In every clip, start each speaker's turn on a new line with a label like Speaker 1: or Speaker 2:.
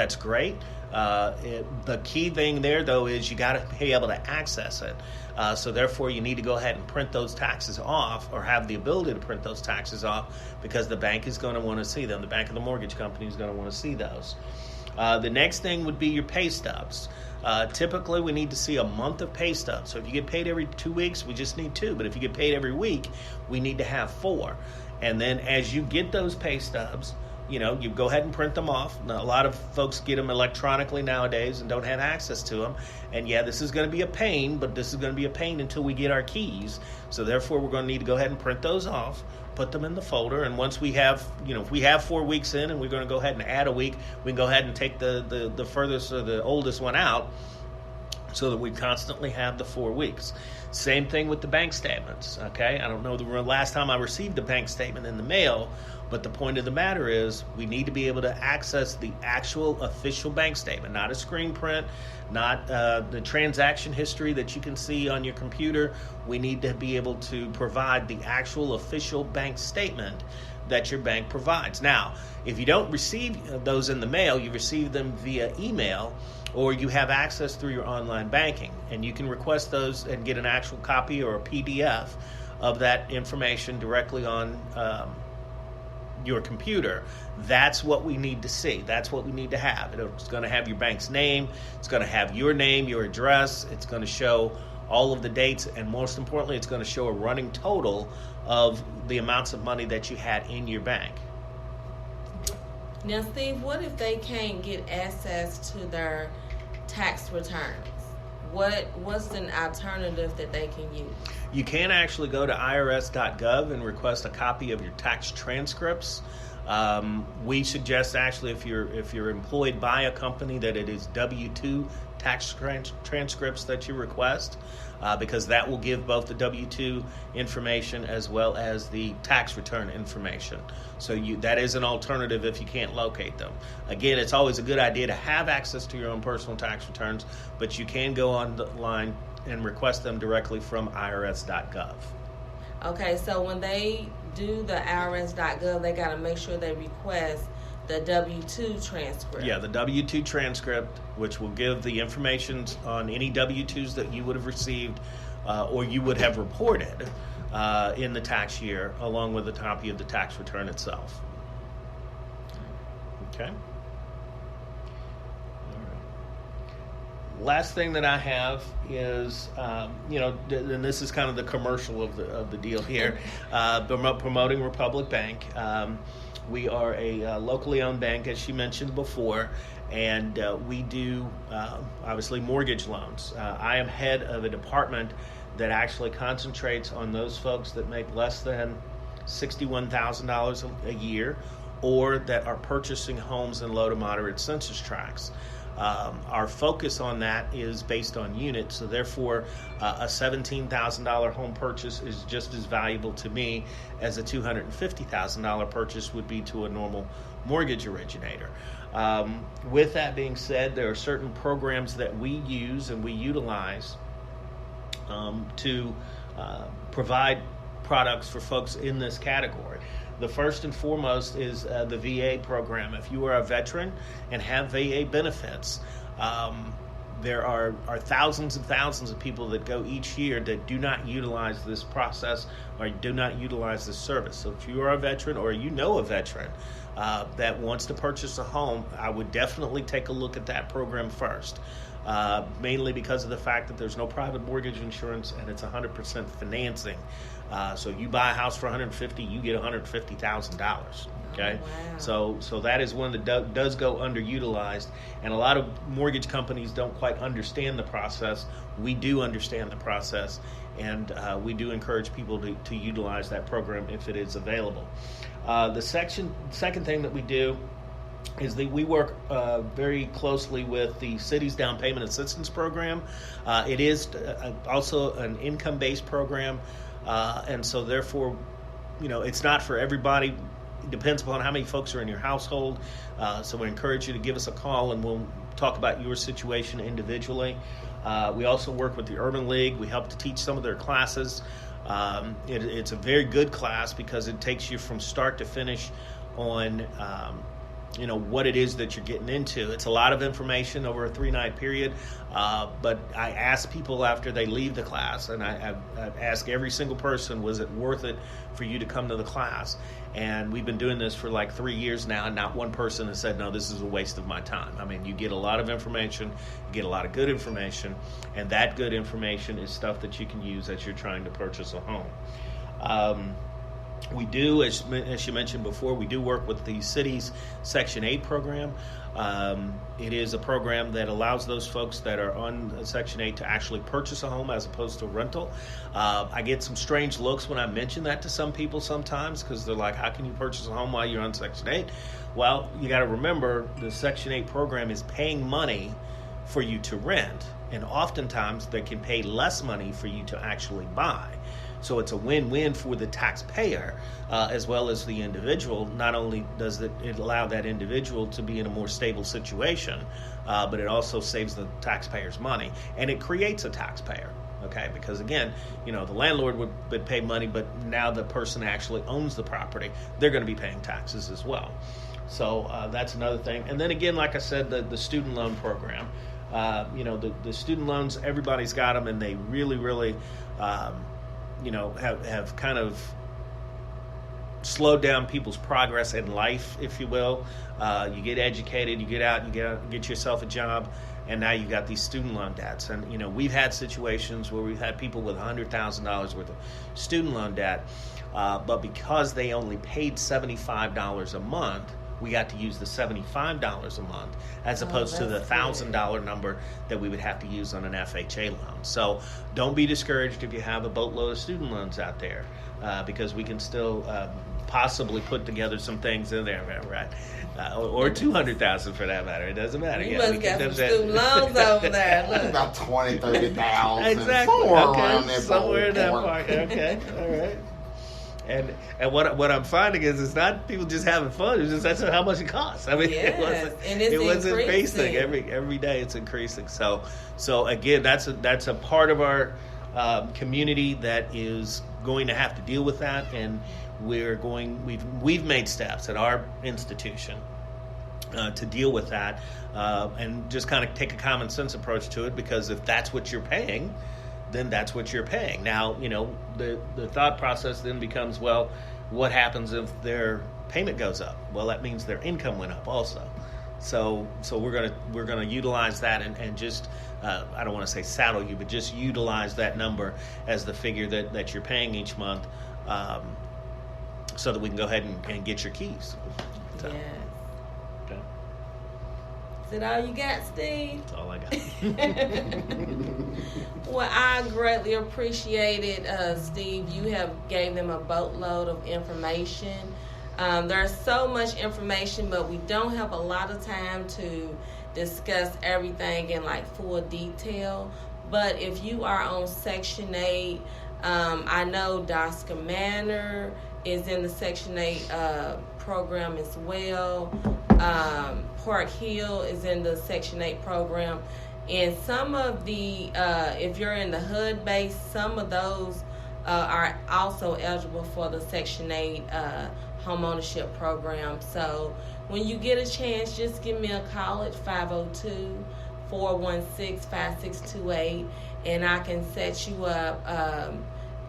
Speaker 1: that's great. The key thing there, though, is you got to be able to access it. So therefore, you need to go ahead and print those taxes off, or have the ability to print those taxes off, because the bank is going to want to see them. The bank of the mortgage company is going to want to see those. The next thing would be your pay stubs. Typically, we need to see a month of pay stubs. So if you get paid every 2 weeks, we just need 2. But if you get paid every week, we need to have 4. And then as you get those pay stubs, you go ahead and print them off. Now, a lot of folks get them electronically nowadays and don't have access to them. And yeah, this is going to be a pain, but this is going to be a pain until we get our keys. So therefore, we're going to need to go ahead and print those off, put them in the folder. And once we have, if we have 4 weeks in and we're going to go ahead and add a week, we can go ahead and take the furthest or the oldest one out, so that we constantly have the 4 weeks. Same thing with the bank statements, okay? I don't know the last time I received a bank statement in the mail, but the point of the matter is we need to be able to access the actual official bank statement, not a screen print, not the transaction history that you can see on your computer. We need to be able to provide the actual official bank statement that your bank provides. Now, if you don't receive those in the mail, you receive them via email, or you have access through your online banking, and you can request those and get an actual copy or a PDF of that information directly on your computer. That's what we need to see. That's what we need to have. It's going to have your bank's name. It's going to have your name, your address. It's going to show all of the dates, and most importantly, it's going to show a running total of the amounts of money that you had in your bank.
Speaker 2: Now, Steve, what if they can't get access to their tax returns? What's an alternative that they can use?
Speaker 1: You can actually go to irs.gov and request a copy of your tax transcripts. We suggest actually if you're employed by a company that it is W-2 tax transcripts that you request, because that will give both the W-2 information as well as the tax return information. So that is an alternative if you can't locate them. Again, it's always a good idea to have access to your own personal tax returns, but you can go online and request them directly from irs.gov.
Speaker 2: Okay, so when they do the irs.gov, they got to make sure they request the W-2 transcript.
Speaker 1: Yeah, the W-2 transcript, which will give the information on any W-2s that you would have received or you would have reported in the tax year, along with a copy of the tax return itself. Okay. Last thing that I have is, and this is kind of the commercial of the deal here, promoting Republic Bank. We are a locally owned bank, as she mentioned before, and we do, obviously, mortgage loans. I am head of a department that actually concentrates on those folks that make less than $61,000 a year, or that are purchasing homes in low to moderate census tracts. Our focus on that is based on units, so therefore a $17,000 home purchase is just as valuable to me as a $250,000 purchase would be to a normal mortgage originator. With that being said, there are certain programs that we use and we utilize to provide products for folks in this category. The first and foremost is the VA program. If you are a veteran and have VA benefits, there are thousands and thousands of people that go each year that do not utilize this process or do not utilize this service. So if you are a veteran or you know a veteran that wants to purchase a home, I would definitely take a look at that program first. Mainly because of the fact that there's no private mortgage insurance and it's 100% financing. So you buy a house for $150,000, you get $150,000. Okay,
Speaker 2: wow.
Speaker 1: So that is one that does go underutilized, and a lot of mortgage companies don't quite understand the process. We do understand the process, and we do encourage people to utilize that program if it is available. The second thing that we do is that we work very closely with the city's down payment assistance program. It is also an income-based program, and so therefore, it's not for everybody. It depends upon how many folks are in your household. So we encourage you to give us a call, and we'll talk about your situation individually. We also work with the Urban League. We help to teach some of their classes. It's a very good class because it takes you from start to finish on what it is that you're getting into. It's a lot of information over a 3-night period, but I ask people after they leave the class, and I ask every single person, was it worth it for you to come to the class? And we've been doing this for like 3 years now, and not one person has said, no, this is a waste of my time. I mean, you get a lot of information, you get a lot of good information, and that good information is stuff that you can use as you're trying to purchase a home. We do, as you mentioned before, we do work with the city's Section 8 program. It is a program that allows those folks that are on Section 8 to actually purchase a home as opposed to rental. I get some strange looks when I mention that to some people sometimes, because they're like, how can you purchase a home while you're on Section 8? Well, you got to remember the Section 8 program is paying money for you to rent, and oftentimes they can pay less money for you to actually buy. So it's a win-win for the taxpayer as well as the individual. Not only does it allow that individual to be in a more stable situation, but it also saves the taxpayer's money. And it creates a taxpayer, okay? Because again, the landlord would pay money, but now the person actually owns the property, they're going to be paying taxes as well. So that's another thing. And then again, like I said, the student loan program. The student loans, everybody's got them, and they really, really... have kind of slowed down people's progress in life, if you will. You get educated, you get out, get yourself a job, and now you've got these student loan debts. And, we've had situations where we've had people with $100,000 worth of student loan debt, but because they only paid $75 a month, we got to use the $75 a month as opposed to the $1,000 number that we would have to use on an FHA loan. So don't be discouraged if you have a boatload of student loans out there, because we can still possibly put together some things in there, right? Or $200,000 for that matter. It doesn't matter.
Speaker 2: You must got some student loans over there. Look.
Speaker 3: About $20,000, $30,000.
Speaker 1: Exactly.
Speaker 3: Somewhere
Speaker 1: in that part. Okay. All right. And what I'm finding is it's not people just having fun. It's just that's how much it costs. I mean,
Speaker 2: yes,
Speaker 1: it was increasing every day. It's increasing. So again, that's a part of our community that is going to have to deal with that, and we've made steps at our institution to deal with that, and just kind of take a common sense approach to it, because if that's what you're paying, then that's what you're paying. Now, the thought process then becomes, well, what happens if their payment goes up? Well, that means their income went up also. So we're gonna utilize that and just I don't want to say saddle you, but just utilize that number as the figure that you're paying each month, so that we can go ahead and get your keys. So.
Speaker 2: Yes. Is that all you got, Steve?
Speaker 1: That's all I got.
Speaker 2: Well, I greatly appreciate it, Steve. You have gave them a boatload of information. There's so much information, but we don't have a lot of time to discuss everything in like full detail. But if you are on Section 8, I know Doska Manor is in the Section 8 program as well. Park Hill is in the Section 8 program. And some of the, if you're in the HUD base, some of those are also eligible for the Section 8 homeownership program. So when you get a chance, just give me a call at 502-416-5628, and I can set you up.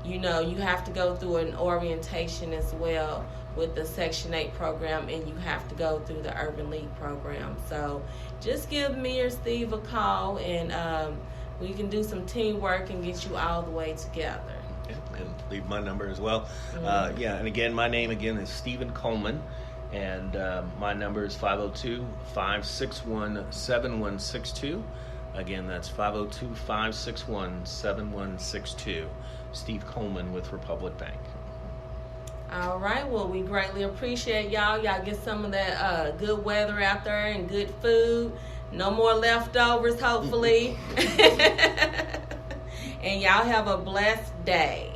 Speaker 2: You have to go through an orientation as well with the Section 8 program, and you have to go through the Urban League program. So just give me or Steve a call, and we can do some teamwork and get you all the way together.
Speaker 1: Yeah, and leave my number as well.
Speaker 2: Mm-hmm.
Speaker 1: And again, my name again is Stephen Coleman, and my number is 502-561-7162. Again, that's 502-561-7162. Steve Coleman with Republic Bank.
Speaker 2: All right. Well, we greatly appreciate y'all. Y'all get some of that good weather out there and good food. No more leftovers, hopefully. And y'all have a blessed day.